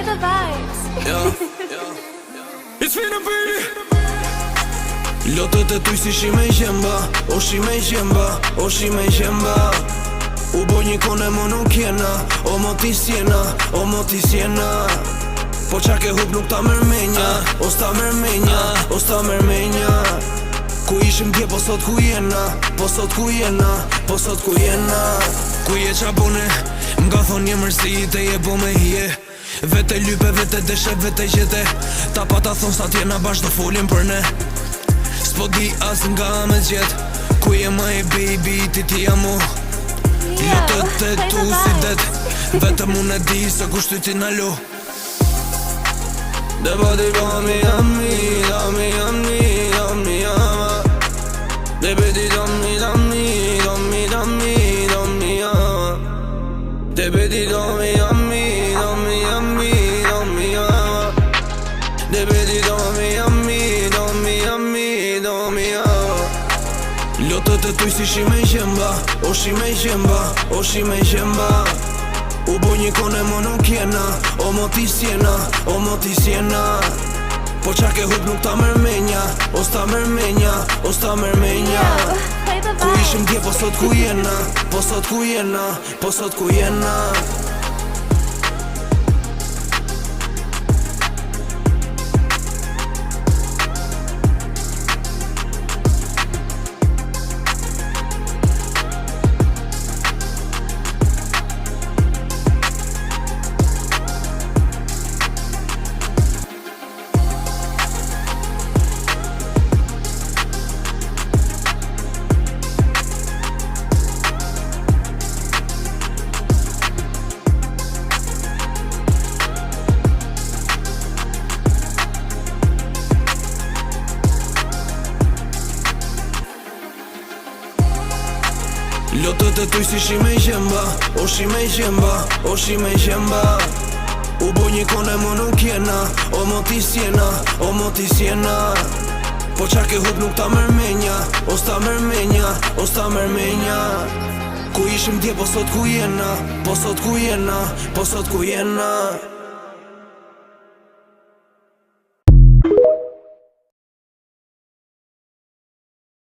play the vibes. It's finna be Lotët e tuj si shime i qemba, o shime i qemba, o shime i qemba. U bo një kone mo nuk jena, o mo ti sjena, o mo ti sjena. Po qa ke hup nuk ta mërmenja, o sta mërmenja, o sta mërmenja. Ku ishim dje po sot ku jena, po sot ku jena, po sot ku jena. Ku je qa bune, m'ga thon një mërsi te je bo me hije. Vete lype, vete deshe, vete gjete. Ta pa ta thon sa t'jena bashkë do folin për ne. S'po di as nga me gjet, ku je my baby, ti jamo. Lotët e tu si det, vetëm unë e di se kushtu ti në lu. Dhe po ti dami dami, dami dami, dami ama. Dhe pe ti dami dami, dami dami, dami ama. Dhe pe ti dami dami, dami dami, dami ama. Dhe pe ti dami dami, dami dami, dami ama. Lotët e tuj si shime i qemba, o shime i qemba, o shime i qemba. U bo një kone mo nuk jena, o mo ti sjena, o mo ti sjena. Po qa ke hup nuk ta mërmenja, o sta mërmenja, o sta mërmenja. Ku ishim dje po sot ku jena, po sot ku jena, po sot ku jena. Lotët e tuj si shime i qemba, o shime i qemba, o shime i qemba. U bo një kone mo nuk jena, o mo ti sjena, o mo ti sjena. Po qa ke hup nuk ta mërmenja, o sta mërmenja, o sta mërmenja. Ku ishim dje po sot ku jena, po sot ku jena, po sot ku jena.